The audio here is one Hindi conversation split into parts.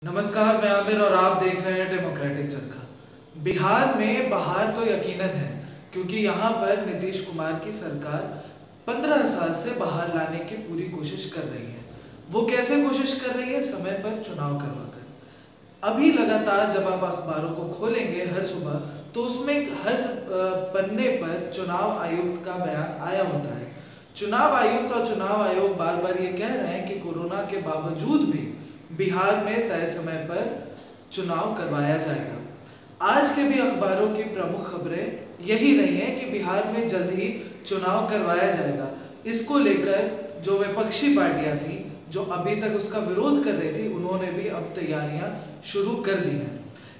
नमस्कार, मैं आमिर और आप देख रहे हैं डेमोक्रेटिक चरखा। बिहार में बहार तो यकीनन है, क्योंकि यहाँ पर नीतीश कुमार की सरकार 15 साल से बहार लाने की पूरी कोशिश कर रही है। वो कैसे कोशिश कर रही है? समय पर चुनाव करवाकर। अभी लगातार जब आप अखबारों को खोलेंगे हर सुबह, तो उसमें हर पन्ने पर चुनाव आयुक्त का बयान आया होता है। चुनाव आयुक्त और चुनाव आयोग बार बार ये कह रहे हैं कि कोरोना के बावजूद भी बिहार में तय समय पर चुनाव करवाया जाएगा। आज के भी अखबारों की प्रमुख खबरें यही रही हैं कि बिहार में जल्द ही चुनाव करवाया जाएगा। इसको लेकर जो विपक्षी पार्टियां थी, जो अभी तक उसका विरोध कर रही थी, उन्होंने भी अब तैयारियां शुरू कर दी हैं।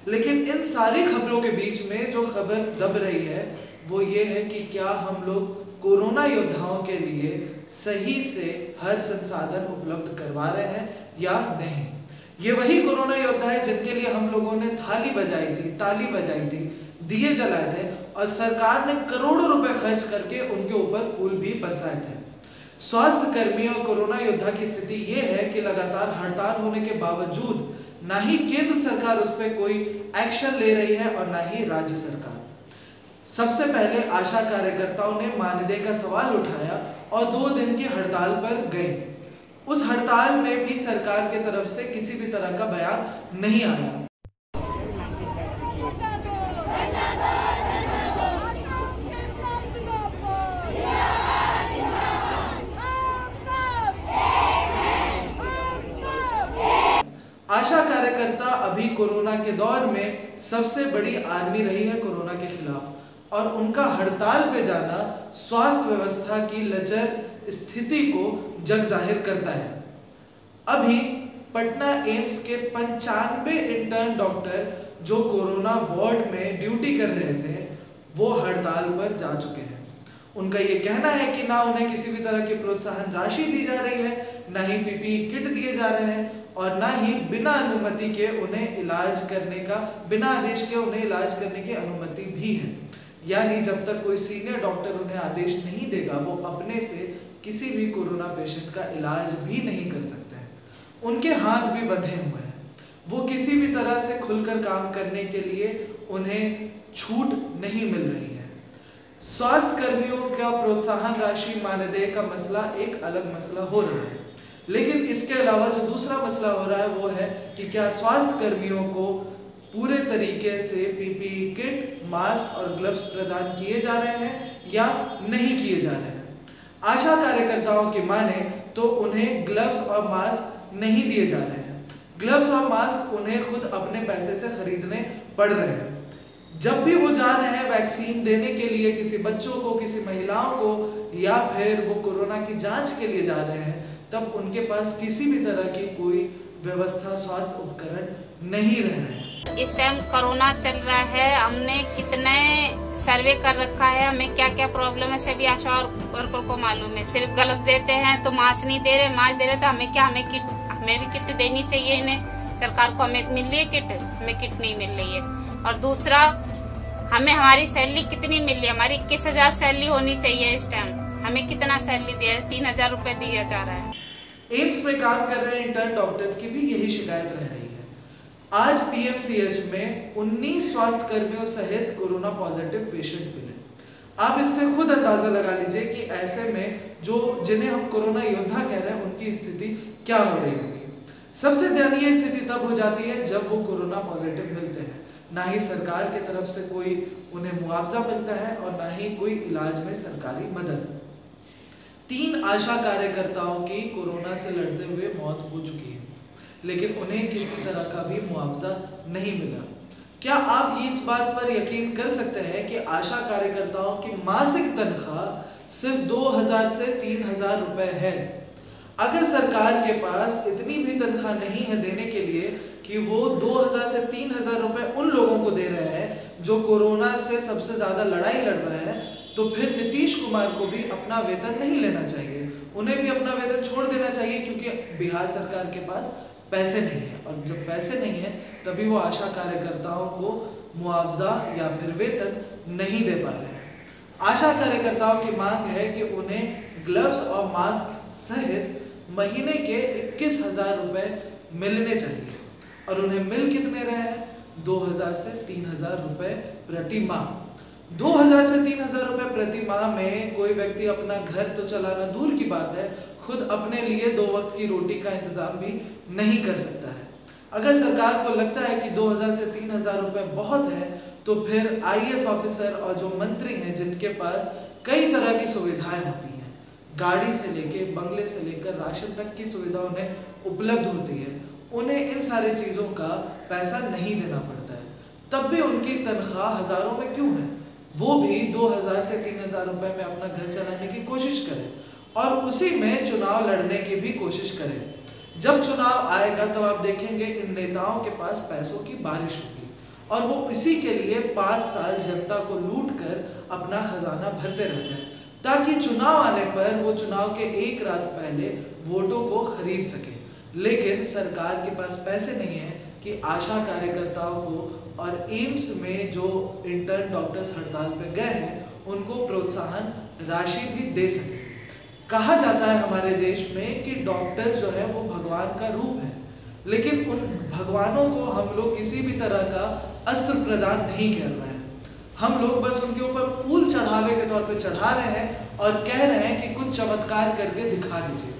लेकिन इन सारी खबरों के बीच में जो खबर दब रही है वो ये है कि क्या हम लोग कोरोना योद्धाओं के लिए सही से हर संसाधन उपलब्ध करवा रहे हैं या नहीं। ये वही कोरोना योद्धा है जिनके लिए हम लोगों ने थाली बजाई थी, ताली बजाई थी, दिए जलाए थे और सरकार ने करोड़ों रुपए खर्च करके उनके ऊपर फूल भी बरसाए थे। स्वास्थ्य कर्मी और कोरोना योद्धा की स्थिति ये है कि लगातार हड़ताल होने के बावजूद ना ही केंद्र सरकार उस पर कोई एक्शन ले रही है और ना ही राज्य सरकार। सबसे पहले आशा कार्यकर्ताओं ने मानदेय का सवाल उठाया और 2 दिन की हड़ताल पर गई। उस हड़ताल में भी सरकार की तरफ से किसी भी तरह का बयान नहीं आया। आशा कार्यकर्ता अभी कोरोना के दौर में सबसे बड़ी आर्मी रही है कोरोना के खिलाफ, और उनका हड़ताल पे जाना स्वास्थ्य व्यवस्था की लचर स्थिति को जग जाहिर करता है। अभी पटना एम्स के 95 इंटर्न डॉक्टर जो कोरोना वार्ड में ड्यूटी कर रहे थे, वो हड़ताल पर जा चुके हैं। उनका ये कहना है कि ना उन्हें किसी भी तरह की प्रोत्साहन राशि दी जा रही है, ना ही पीपीई किट दिए जा रहे हैं, और ना ही बिना अनुमति के उन्हें इलाज करने का, बिना आदेश के उन्हें इलाज करने की अनुमति भी है। यानी जब तक कोई सीनियर डॉक्टर उन्हें आदेश नहीं देगा, वो अपने से किसी भी कोरोना पेशेंट का इलाज भी नहीं कर सकते हैं। उनके हाथ भी बंधे हुए हैं। वो किसी भी तरह से खुलकर काम करने के लिए उन्हें छूट नहीं मिल रही है। स्वास्थ्य कर्मियों का प्रोत्साहन राशि, मानदेय का मसला एक अलग मसला हो रहा है, लेकिन इसके अलावा जो दूसरा मसला हो रहा है वो है कि क्या स्वास्थ्य कर्मियों को पूरे तरीके से पीपीई किट, मास्क और ग्लव्स प्रदान किए जा रहे हैं या नहीं किए जा रहे हैं। आशा कार्यकर्ताओं की माने तो उन्हें ग्लव्स और मास्क नहीं दिए जा रहे हैं। ग्लव्स और मास्क उन्हें खुद अपने पैसे से खरीदने पड़ रहे हैं। जब भी वो जा रहे हैं वैक्सीन देने के लिए किसी बच्चों को, किसी महिलाओं को, या फिर वो कोरोना की जांच के लिए जा रहे हैं, तब उनके पास किसी भी तरह की कोई व्यवस्था, स्वास्थ्य उपकरण नहीं रह रहे हैं। इस टाइम कोरोना चल रहा है, हमने कितने सर्वे कर रखा है, हमें क्या क्या प्रॉब्लम है सभी आशा वर्कर को मालूम है। सिर्फ ग्लव्स देते हैं तो मास्क नहीं दे रहे, मास्क दे रहे तो हमें क्या, हमें भी किट देनी चाहिए इन्हें। सरकार को हमें मिल रही है किट, हमें किट नहीं मिल रही है। और दूसरा, हमें हमारी सैलरी कितनी मिल रही है? हमारी 21,000 सैलरी होनी चाहिए इस टाइम। हमें कितना सैलरी दिया? 3,000 रुपए दिया जा रहा है। एम्स में काम कर रहे इंटर्न डॉक्टर्स की भी यही शिकायत रह रही है। आज पीएमसीएच में 19 स्वास्थ्य कर्मियों सहित कोरोना पॉजिटिव पेशेंट मिले। आप इससे खुद अंदाजा लगा लीजिए कि ऐसे में जिन्हें हम कोरोना योद्धा कह रहे हैं, उनकी स्थिति क्या हो रही होगी। सबसे दयनीय स्थिति तब हो जाती है जब वो कोरोना पॉजिटिव मिलते हैं। ना ही सरकार की तरफ से कोई उन्हें मुआवजा मिलता है और ना ही कोई इलाज में सरकारी मदद। 3 आशा कार्यकर्ताओं की कोरोना से लड़ते हुए मौत हो चुकी है, लेकिन उन्हें किसी तरह का भी मुआवजा नहीं मिला। क्या आप इस बात पर यकीन कर सकते हैं कि आशा कार्यकर्ताओं की मासिक तनख्वाह सिर्फ 2,000 से 3,000 रुपए है? अगर सरकार के पास इतनी भी तनख्वाह नहीं है देने के लिए कि वो 2,000 से 3,000 रुपए उन लोगों को दे रहे हैं जो कोरोना से सबसे ज्यादा लड़ाई लड़ रहे हैं, तो फिर नीतीश कुमार को भी अपना वेतन नहीं लेना चाहिए, उन्हें भी अपना वेतन छोड़ देना चाहिए, क्योंकि बिहार सरकार के पास पैसे नहीं है। और जब पैसे नहीं है तभी वो आशा कार्यकर्ताओं को मुआवजा या फिर वेतन नहीं दे पा रहे हैं। आशा कार्यकर्ताओं की मांग है कि उन्हें ग्लव्स और मास्क सहित महीने के 21,000 रुपए मिलने चाहिए। और उन्हें मिल कितने रहे हैं? 2000 से 3000 रुपए प्रति माह। 2000 से 3000 रुपए प्रति माह में कोई व्यक्ति अपना घर तो चलाना दूर की बात है, खुद अपने लिए 2 वक्त की रोटी का इंतजाम भी नहीं कर सकता है। अगर सरकार को लगता है कि 2000 से 3000 रुपए बहुत है, तो फिर IAS ऑफिसर और जो मंत्री हैं जिनके पास कई तरह की सुविधाएं होती हैं, गाड़ी से लेके बंगले से लेकर राशन तक की सुविधा उन्हें उपलब्ध होती है, उन्हें इन सारी चीज़ों का पैसा नहीं देना पड़ता है, तब भी उनकी तनख्वाह हज़ारों में क्यों है? वो भी 2000 से 3000 रुपए में अपना घर चलाने की कोशिश करें और उसी में चुनाव लड़ने की भी कोशिश करें। जब चुनाव आएगा तब आप देखेंगे इन नेताओं के पास पैसों की बारिश होगी और वो इसी के लिए 5 साल जनता को लूट कर अपना खजाना भरते रहते हैं, ताकि चुनाव आने पर वो चुनाव के एक रात पहले वोटों को खरीद सके। लेकिन सरकार के पास पैसे नहीं है कि आशा कार्यकर्ताओं को और एम्स में जो इंटर्न डॉक्टर्स हड़ताल पे गए हैं उनको प्रोत्साहन राशि भी दे सके। कहा जाता है हमारे देश में कि डॉक्टर्स जो है वो भगवान का रूप है, लेकिन उन भगवानों को हम लोग किसी भी तरह का अस्त्र प्रदान नहीं कर रहे हैं। हम लोग बस उनके ऊपर फूल चढ़ावे के तौर पे चढ़ा रहे हैं और कह रहे हैं कि कुछ चमत्कार करके दिखा दीजिए।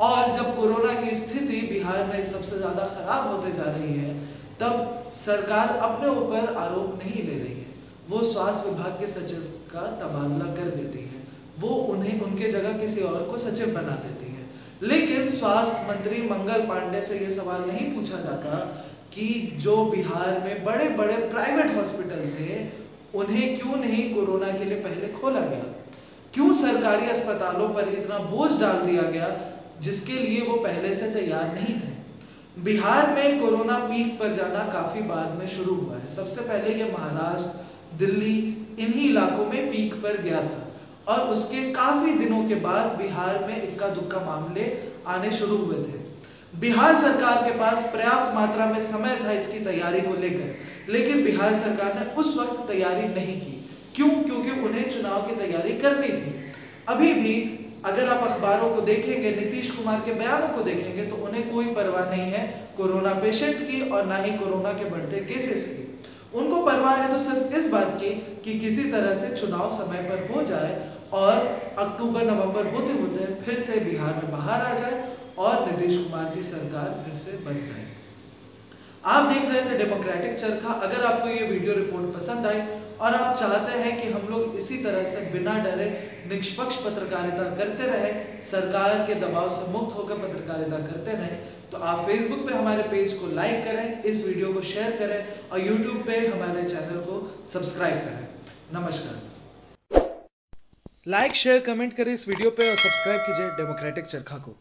और जब कोरोना की स्थिति बिहार में सबसे ज़्यादा खराब होते जा रही है, तब सरकार अपने ऊपर आरोप नहीं ले रही है, वो स्वास्थ्य विभाग के सचिव का तबादला कर देती है, वो उन्हें उनके जगह किसी और को सचिव बना देती है। लेकिन स्वास्थ्य मंत्री मंगल पांडे से ये सवाल नहीं पूछा जाता कि जो बिहार में बड़े बड़े प्राइवेट हॉस्पिटल थे उन्हें क्यों नहीं कोरोना के लिए पहले खोला गया, क्यों सरकारी अस्पतालों पर इतना बोझ डाल दिया गया जिसके लिए वो पहले से तैयार नहीं थे। बिहार में कोरोना पीक पर जाना काफी बाद में शुरू हुआ है। सबसे पहले ये महाराष्ट्र, दिल्ली, इन्हीं इलाकों में पीक पर गया था और उसके काफी दिनों के बाद बिहार में इक्का दुक्का मामले आने शुरू हुए थे। बिहार सरकार के पास पर्याप्त मात्रा में समय था इसकी तैयारी को लेकर, लेकिन बिहार सरकार ने उस वक्त तैयारी नहीं की। क्यों? क्योंकि उन्हें चुनाव की तैयारी करनी थी। अभी भी अगर आप अखबारों को देखेंगे, नीतीश कुमार के बयानों को देखेंगे, तो उन्हें कोई परवाह नहीं है कोरोना पेशेंट की और ना ही कोरोना के बढ़ते केसेस की। उनको परवाह है तो सिर्फ इस बात की कि किसी तरह से चुनाव समय पर हो जाए और अक्टूबर नवंबर होते होते फिर से बिहार में बाहर आ जाए और नीतीश कुमार की सरकार फिर से बन जाए। आप देख रहे थे डेमोक्रेटिक चरखा। अगर आपको ये वीडियो रिपोर्ट पसंद आई और आप चाहते हैं कि हम लोग इसी तरह से बिना डरे निष्पक्ष पत्रकारिता करते रहे, सरकार के दबाव से मुक्त होकर पत्रकारिता करते रहे, तो आप फेसबुक पे हमारे पेज को लाइक करें, इस वीडियो को शेयर करें और यूट्यूब पे हमारे चैनल को सब्सक्राइब करें। नमस्कार। लाइक, शेयर, कमेंट करें इस वीडियो पे और सब्सक्राइब कीजिए डेमोक्रेटिक चरखा को।